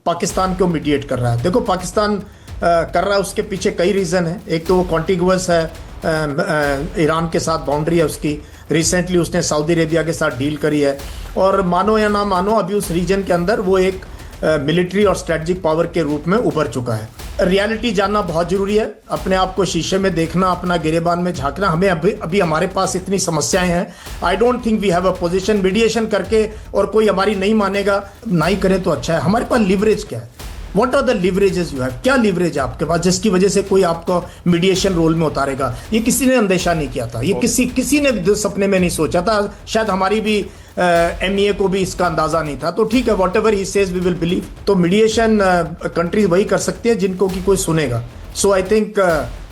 पाकिस्तान क्यों मीडिएट कर रहा है? देखो पाकिस्तान कर रहा है, उसके पीछे कई रीज़न है। एक तो वो कॉन्टिगुअस है, ईरान के साथ बाउंड्री है उसकी। रिसेंटली उसने सऊदी अरेबिया के साथ डील करी है, और मानो या ना मानो अभी उस रीजन के अंदर वो एक मिलिट्री और स्ट्रेटजिक पावर के रूप में उभर चुका है। रियलिटी जानना बहुत जरूरी है, अपने आप को शीशे में देखना, अपना गिरेबान में झांकना। हमें अभी हमारे पास इतनी समस्याएं हैं। I don't think we have a position. Mediation करके और कोई हमारी नहीं मानेगा, ना ही करे तो अच्छा है। हमारे पास लिवरेज क्या है? What are the leverages you have? क्या लिवरेज है आपके पास जिसकी वजह से कोई आपको मीडिएशन रोल में उतारेगा? ये किसी ने अंदेशा नहीं किया था, ये किसी ने सपने में नहीं सोचा था। शायद हमारी भी एमईए को भी इसका अंदाजा नहीं था। तो ठीक है, whatever he says we will believe. तो मीडिएशन कंट्रीज वही कर सकती है जिनको कि कोई सुनेगा। सो आई थिंक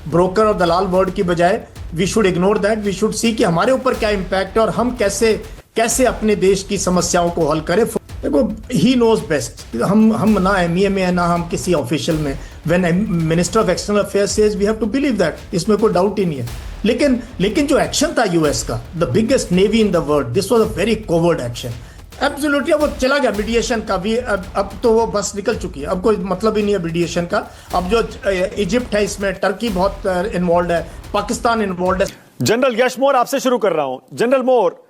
ब्रोकर और दलाल वर्ड की बजाय we should ignore that. We should see कि हमारे ऊपर क्या इम्पैक्ट है और हम कैसे अपने देश की समस्याओं को हल करें। देखो, ही नोज बेस्ट। हम ना एमईए में है, ना हम किसी ऑफिशियल में। When minister of external affairs says we have to believe that, इसमें कोई डाउट ही नहीं है। लेकिन जो एक्शन था यूएस का, the biggest navy in the world, this was a very coward action. Absolutely वो चला गया मीडिएशन का भी। अब तो वो बस निकल चुकी है, अब कोई मतलब ही नहीं है मीडिएशन का। अब जो इजिप्ट है, इसमें टर्की बहुत इन्वॉल्व है, पाकिस्तान इन्वॉल्व है। जनरल यश मोर, आपसे शुरू कर रहा हूं। जनरल मोर,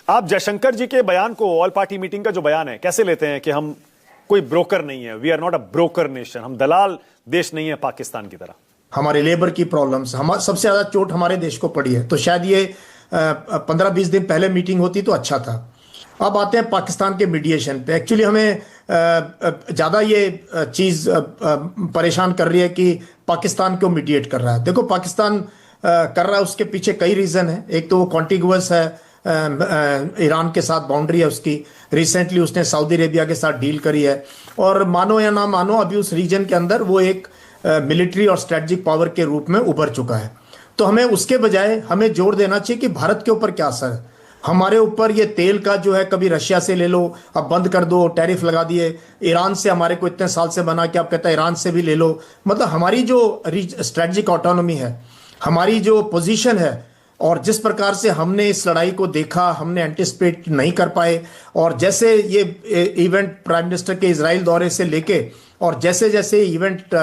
आप जयशंकर जी के बयान को, ऑल पार्टी मीटिंग का जो बयान है, कैसे लेते हैं कि हम कोई ब्रोकर नहीं है? We are not a broker nation, हम दलाल देश नहीं है पाकिस्तान की तरह। हमारे लेबर की प्रॉब्लम्स, सबसे ज्यादा चोट हमारे देश को पड़ी है। तो शायद ये 15-20 दिन पहले मीटिंग होती तो अच्छा था। अब आते हैं पाकिस्तान के मीडिएशन पे। एक्चुअली हमें ज़्यादा ये चीज़ परेशान कर रही है कि पाकिस्तान क्यों मीडिएट कर रहा है। देखो पाकिस्तान कर रहा है, उसके पीछे कई रीज़न है। एक तो वो कॉन्टिगुअस है, ईरान के साथ बाउंड्री है उसकी। रिसेंटली उसने सऊदी अरेबिया के साथ डील करी है, और मानो या ना मानो अभी उस रीजन के अंदर वो एक मिलिट्री और स्ट्रेटजिक पावर के रूप में उभर चुका है। तो हमें उसके बजाय हमें जोर देना चाहिए कि भारत के ऊपर क्या असर है। हमारे ऊपर ये तेल का जो है, कभी रशिया से ले लो, अब बंद कर दो, टैरिफ लगा दिए। ईरान से हमारे को इतने साल से बना कि अब कहता है ईरान से भी ले लो। मतलब हमारी जो स्ट्रेटजिक ऑटोनॉमी है, हमारी जो पोजीशन है, और जिस प्रकार से हमने इस लड़ाई को देखा, हमने एंटिसिपेट नहीं कर पाए। और जैसे ये इवेंट प्राइम मिनिस्टर के इजराइल दौरे से लेके, और जैसे जैसे इवेंट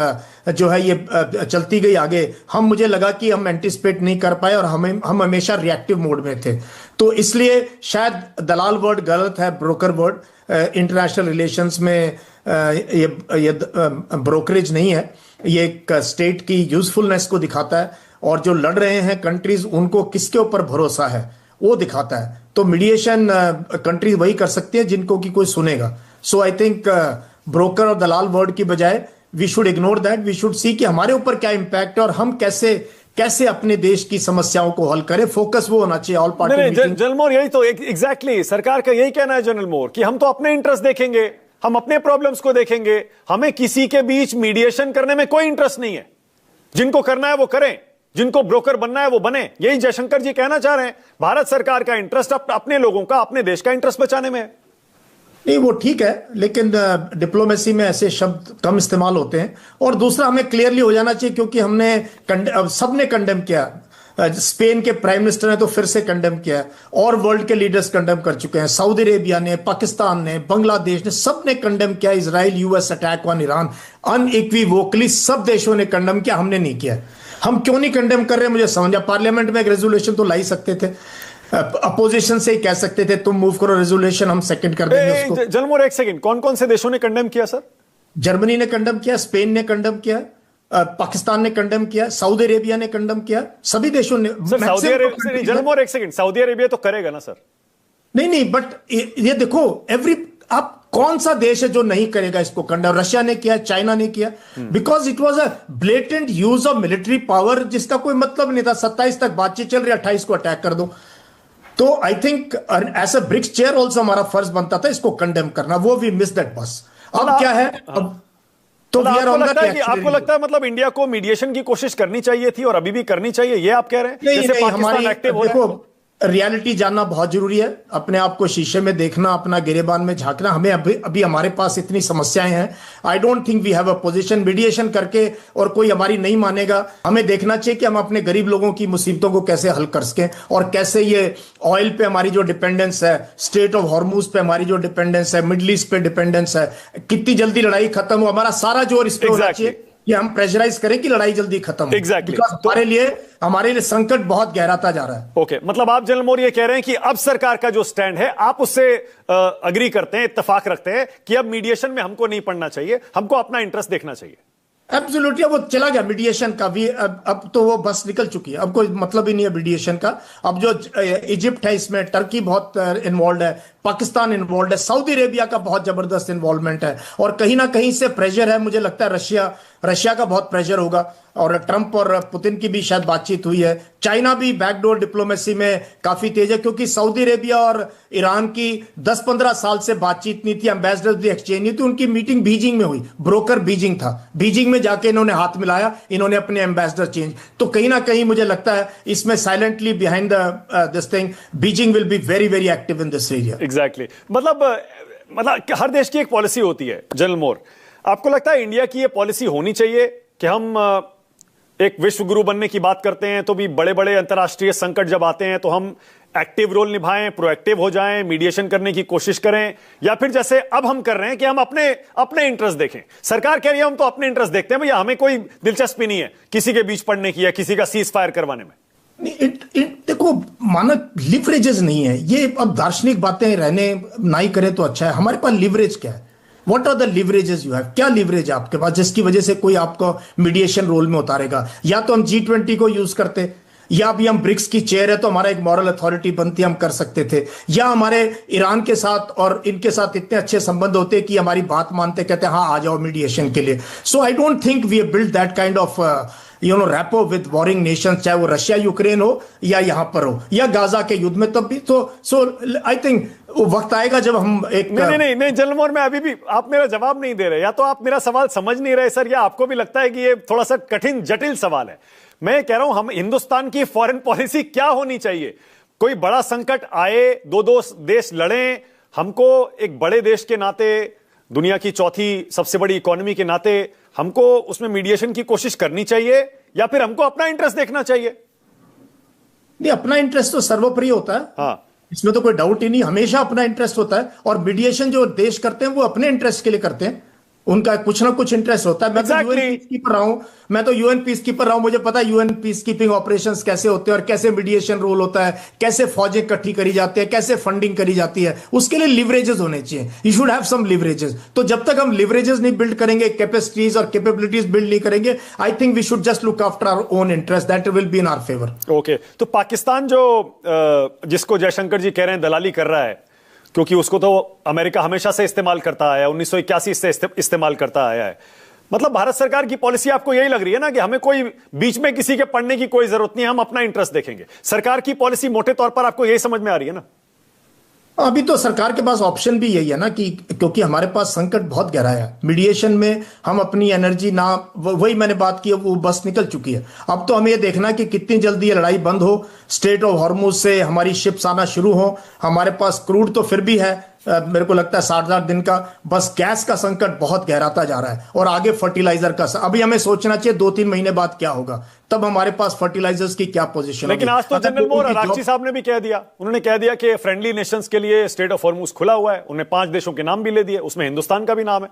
जो है ये चलती गई आगे, मुझे लगा कि हम एंटिसिपेट नहीं कर पाए, और हम हमेशा रिएक्टिव मोड में थे। तो इसलिए शायद दलाल वर्ड गलत है, ब्रोकर वर्ड। इंटरनेशनल रिलेशंस में ये ब्रोकरेज नहीं है, ये एक स्टेट की यूजफुलनेस को दिखाता है, और जो लड़ रहे हैं कंट्रीज, उनको किसके ऊपर भरोसा है वो दिखाता है। तो मीडिएशन कंट्रीज वही कर सकती है जिनको कि कोई सुनेगा। सो आई थिंक ब्रोकर और दलाल वर्ड की बजाय we should ignore that. We should see कि हमारे ऊपर क्या इम्पैक्ट है और हम कैसे अपने देश की समस्याओं को हल करें। फोकस वो होना चाहिए ऑल पार्टी मीटिंग। जनरल मोर, यही तो एग्जैक्टली सरकार का यही कहना है जनरल मोर, कि हम तो अपने इंटरेस्ट देखेंगे, हम अपने प्रॉब्लम्स को देखेंगे, हमें किसी के बीच मीडिएशन करने में कोई इंटरेस्ट नहीं है। जिनको करना है वो करें, जिनको ब्रोकर बनना है वो बने। यही जयशंकर जी कहना चाह रहे हैं। भारत सरकार का इंटरेस्ट अपने लोगों का, अपने देश का इंटरेस्ट बचाने में है। नहीं, वो ठीक है, लेकिन डिप्लोमेसी में ऐसे शब्द कम इस्तेमाल होते हैं। और दूसरा, हमें क्लियरली हो जाना चाहिए, क्योंकि सबने कंडेम किया। स्पेन के प्राइम मिनिस्टर ने तो फिर से कंडेम किया है, और वर्ल्ड के लीडर्स कंडेम कर चुके हैं। सऊदी अरेबिया ने, पाकिस्तान ने, बांग्लादेश ने, सबने कंडेम किया Israel US attack on Iran. Unequivocally सब देशों ने कंडेम किया, हमने नहीं किया। हम क्यों नहीं कंडेम कर रहे, मुझे समझा। पार्लियामेंट में एक रेजोल्यूशन तो ला ही सकते थे, अपोजिशन से ही कह सकते थे तुम मूव करो रेजोल्यूशन, हम सेकंड कर देंगे उसको। जनरल एक सेकंड, कौन कौन से देशों ने कंडेम किया सर? जर्मनी ने कंडेम किया, स्पेन ने कंडेम किया, पाकिस्तान ने कंडेम किया, सऊदी अरेबिया ने कंडेम किया, सभी देशों ने। सऊदी अरेबिया, जनरल एक सेकंड, सऊदी अरेबिया तो करेगा ना सर? नहीं, बट ये देखो, आप कौन सा देश है जो नहीं करेगा इसको कंडेम? रशिया ने किया, चाइना ने किया, because it was a blatant use of military power, जिसका कोई मतलब नहीं था। 27 तक बातचीत चल रही, 28 को अटैक कर दो। तो I think as a BRICS chair also हमारा फर्ज बनता था इसको कंडेम करना। वो वी मिस दैट बस। अब क्या है, अब तो आपको लगता है मतलब इंडिया को मीडिएशन की कोशिश करनी चाहिए थी और अभी भी करनी चाहिए, ये आप कह रहे हैं? नहीं, हमारी देखो, रियलिटी जानना बहुत जरूरी है। अपने आप को शीशे में देखना, अपना गिरेबान में झांकना। हमें अभी अभी हमारे पास इतनी समस्याएं हैं। I don't think we have a position mediation करके और कोई हमारी नहीं मानेगा। हमें देखना चाहिए कि हम अपने गरीब लोगों की मुसीबतों को कैसे हल कर सकें और कैसे ये ऑयल पे हमारी जो डिपेंडेंस है, स्टेट ऑफ हॉर्मूज पे हमारी जो डिपेंडेंस है, मिडल ईस्ट पे डिपेंडेंस है, कितनी जल्दी लड़ाई खत्म हो। हमारा सारा जोर इस पे होना चाहिए कि हम प्रेशराइज करें कि लड़ाई जल्दी खत्म हो। बिकॉज़ हमारे लिए संकट बहुत गहराता जा रहा है। ओके, मतलब आप जनरल मोर ये कह रहे हैं कि अब सरकार का जो स्टैंड है आप उससे अग्री करते हैं, इत्तेफाक रखते हैं कि अब मीडिएशन में हमको नहीं पड़ना चाहिए, हमको अपना इंटरेस्ट देखना चाहिए। एब्सोल्युटली, वो चला गया मीडिएशन का भी। अब तो वो बस निकल चुकी है, अब कोई मतलब ही नहीं है मीडिएशन का। अब जो इजिप्ट है, इसमें टर्की बहुत इन्वॉल्व है, पाकिस्तान इन्वॉल्व है, सऊदी अरेबिया का बहुत जबरदस्त इन्वॉल्वमेंट है और कहीं ना कहीं से प्रेशर है। मुझे लगता है रशिया का बहुत प्रेशर होगा और ट्रंप और पुतिन की भी शायद बातचीत हुई है। चाइना भी बैकडोर डिप्लोमेसी में काफी तेज है, क्योंकि सऊदी अरेबिया और ईरान की 10-15 साल से बातचीत नहीं थी, एम्बेसडर भी एक्सचेंज नहीं थी। उनकी मीटिंग बीजिंग में हुई, ब्रोकर बीजिंग था, बीजिंग में जाके इन्होंने हाथ मिलाया, इन्होंने अपने एम्बेसडर चेंज। तो कहीं ना कहीं मुझे लगता है इसमें silently behind this thing Beijing will be very very active in this area. Exactly, मतलब हर देश की एक पॉलिसी होती है। जनरल मोर, आपको लगता है इंडिया की ये पॉलिसी होनी चाहिए कि हम एक विश्व गुरु बनने की बात करते हैं तो भी बड़े बड़े अंतर्राष्ट्रीय संकट जब आते हैं तो हम एक्टिव रोल निभाएं, प्रोएक्टिव हो जाएं, मीडिएशन करने की कोशिश करें, या फिर जैसे अब हम कर रहे हैं कि हम अपने इंटरेस्ट देखें? सरकार कह रही है हम तो अपने इंटरेस्ट देखते हैं भैया, हमें कोई दिलचस्पी नहीं है किसी के बीच पड़ने की या किसी का सीज फायर करवाने में। देखो, मानक लिवरेजेस नहीं है ये। अब दार्शनिक बातें रहने ना ही करें तो अच्छा है। हमारे पास लिवरेज क्या है? What are the leverages you have? क्या लिवरेज है आपके पास जिसकी वजह से कोई आपको मीडिएशन रोल में उतारेगा? या तो हम G20 को यूज करते, या अभी हम ब्रिक्स की चेयर है तो हमारा एक मॉरल अथॉरिटी बनती, हम कर सकते थे। या हमारे ईरान के साथ और इनके साथ इतने अच्छे संबंध होते कि हमारी बात मानते, कहते हाँ आ जाओ मीडिएशन के लिए। So I don't think we have built that kind of rapport with warring nations, चाहे वो रशिया यूक्रेन हो या यहां पर हो या गाजा के युद्ध में। तब भी तो आई थिंक वक्त आएगा जब हम एक नहीं जनरल मोर, मैं अभी भी, आप मेरा जवाब नहीं दे रहे, या तो आप मेरा सवाल समझ नहीं रहे सर, या आपको भी लगता है कि ये थोड़ा सा कठिन जटिल सवाल है। मैं कह रहा हूं हम हिंदुस्तान की फॉरेन पॉलिसी क्या होनी चाहिए? कोई बड़ा संकट आए, दो देश लड़ें, हमको एक बड़े देश के नाते, दुनिया की चौथी सबसे बड़ी इकोनॉमी के नाते, हमको उसमें मीडिएशन की कोशिश करनी चाहिए या फिर हमको अपना इंटरेस्ट देखना चाहिए? नहीं, अपना इंटरेस्ट तो सर्वोपरि होता है। हाँ, इसमें तो कोई डाउट ही नहीं, हमेशा अपना इंटरेस्ट होता है। और मीडिएशन जो देश करते हैं वो अपने इंटरेस्ट के लिए करते हैं, उनका कुछ ना कुछ इंटरेस्ट होता है। मैं तो यूएन पीस कीपर रहा हूं, मुझे पता है यूएन पीस कीपिंग ऑपरेशंस कैसे होते हैं और कैसे मीडिएशन रोल होता है, कैसे फौजें इकट्ठी करी जाती है, कैसे फंडिंग करी जाती है। उसके लिए लिवरेजेस होने चाहिए, you should have some leverages. तो जब तक हम लिवरेजेस नहीं बिल्ड करेंगे, कैपेसिटीज और कैपेबिलिटीज बिल्ड नहीं करेंगे, I think we should just look after our own interest, that will be in our favour. Okay, तो पाकिस्तान जो जिसको जयशंकर जी कह रहे हैं दलाली कर रहा है, क्योंकि उसको तो अमेरिका हमेशा से इस्तेमाल करता आया है, 1981 से इस्तेमाल करता आया है। मतलब भारत सरकार की पॉलिसी आपको यही लग रही है ना कि हमें कोई बीच में किसी के पड़ने की कोई जरूरत नहीं है, हम अपना इंटरेस्ट देखेंगे। सरकार की पॉलिसी मोटे तौर पर आपको यही समझ में आ रही है ना? अभी तो सरकार के पास ऑप्शन भी यही है ना कि क्योंकि हमारे पास संकट बहुत गहरा है, मीडिएशन में हम अपनी एनर्जी ना, वही मैंने बात की, वो बस निकल चुकी है। अब तो हमें ये देखना है कि कितनी जल्दी ये लड़ाई बंद हो, स्टेट ऑफ हॉर्मुज से हमारी शिप्स आना शुरू हो। हमारे पास क्रूड तो फिर भी है, मेरे को लगता है 60,000 दिन का, बस गैस का संकट बहुत गहराता जा रहा है और आगे फर्टिलाइजर का। अभी हमें सोचना चाहिए 2-3 महीने बाद क्या होगा, तब हमारे पास फर्टिलाइजर्स की क्या पोजीशन। लेकिन आज तो जनरल मोर राक्षी साहब ने भी कह दिया, उन्होंने कह दिया कि फ्रेंडली नेशंस के लिए स्टेट ऑफ हॉर्मुज खुला हुआ है। उन्हें 5 देशों के नाम भी ले दिए, उसमें हिंदुस्तान का भी नाम है।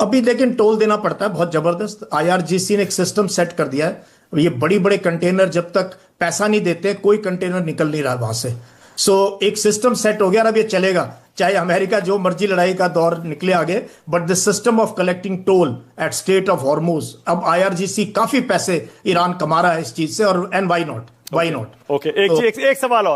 अभी लेकिन टोल देना पड़ता है बहुत जबरदस्त। IRGC ने एक सिस्टम सेट कर दिया है, ये बड़ी बड़े कंटेनर जब तक पैसा नहीं देते कोई कंटेनर निकल नहीं रहा वहां से। एक सिस्टम सेट हो गया, अब ये चलेगा, चाहे अमेरिका जो मर्जी लड़ाई का दौर निकले आगे, but the system of collecting toll at strait of Hormuz, अब IRGC काफी पैसे ईरान कमा रहा है इस चीज से, और एंड वाई नॉट। ओके, एक सवाल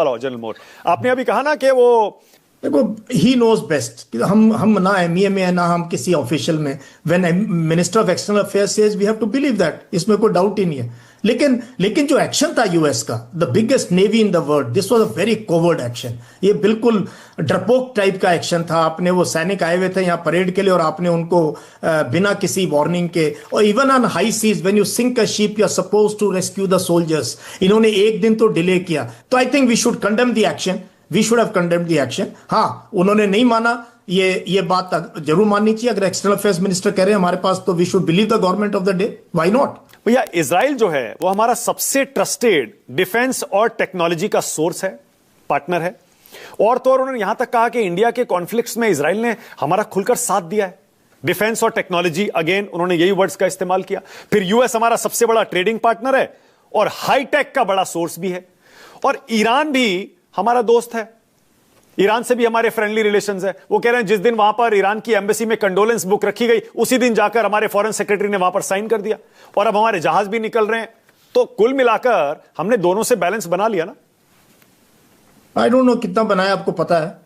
और जनरल मोर, आपने अभी कहा ना कि वो देखो, ही नोज बेस्ट। हम ना MEA में है ना हम किसी ऑफिशियल में। When minister of external affairs says we have to believe that, इसमें कोई डाउट ही नहीं है। लेकिन लेकिन जो एक्शन था यूएस का, the biggest navy in the world, this was a very coward action. ये बिल्कुल डरपोक टाइप का एक्शन था। आपने वो सैनिक आए हुए थे यहाँ परेड के लिए और आपने उनको बिना किसी वार्निंग के, और even on high seas when you sink a ship you are suppose to rescue the soldiers, इन्होंने एक दिन तो डिले किया। तो I think we should condemn the action, we should have condemned the action. हाँ, उन्होंने नहीं माना, ये बात जरूर माननी चाहिए। अगर एक्सटर्नल अफेयर्स मिनिस्टर कह रहे हैं हमारे पास, तो we should believe the government of the day, why not. भैया, इजराइल जो है वो हमारा सबसे ट्रस्टेड डिफेंस और टेक्नोलॉजी का सोर्स है, पार्टनर है। और तो और उन्होंने यहां तक कहा कि इंडिया के कॉन्फ्लिक्ट्स में इजराइल ने हमारा खुलकर साथ दिया है। डिफेंस और टेक्नोलॉजी, अगेन उन्होंने यही वर्ड्स का इस्तेमाल किया। फिर यूएस हमारा सबसे बड़ा ट्रेडिंग पार्टनर है और हाईटेक का बड़ा सोर्स भी है। और ईरान भी हमारा दोस्त है, ईरान से भी हमारे फ्रेंडली रिलेशंस है। वो कह रहे हैं जिस दिन वहां पर ईरान की एम्बेसी में कंडोलेंस बुक रखी गई, उसी दिन जाकर हमारे फॉरेन सेक्रेटरी ने वहां पर साइन कर दिया, और अब हमारे जहाज भी निकल रहे हैं। तो कुल मिलाकर हमने दोनों से बैलेंस बना लिया ना। आई डोंट नो कितना बनाया, आपको पता है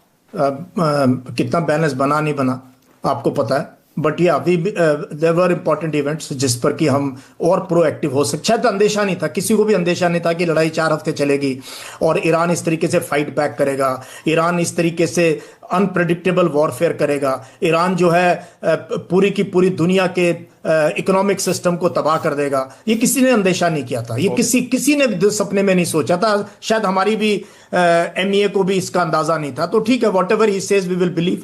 कितना बैलेंस बना नहीं बना, आपको पता है। But yeah we there were important events जिस पर कि हम और प्रोएक्टिव हो सकते। शायद अंदेशा नहीं था, किसी को भी अंदेशा नहीं था कि लड़ाई 4 हफ्ते चलेगी और ईरान इस तरीके से फाइट बैक करेगा, ईरान इस तरीके से अनप्रेडिक्टेबल वॉरफेयर करेगा, ईरान जो है पूरी की पूरी दुनिया के इकोनॉमिक सिस्टम को तबाह कर देगा। ये किसी ने अंदेशा नहीं किया था, ये किसी ने सपने में नहीं सोचा था। शायद हमारी भी एमईए को भी इसका अंदाजा नहीं था। तो ठीक है, whatever he says we will believe.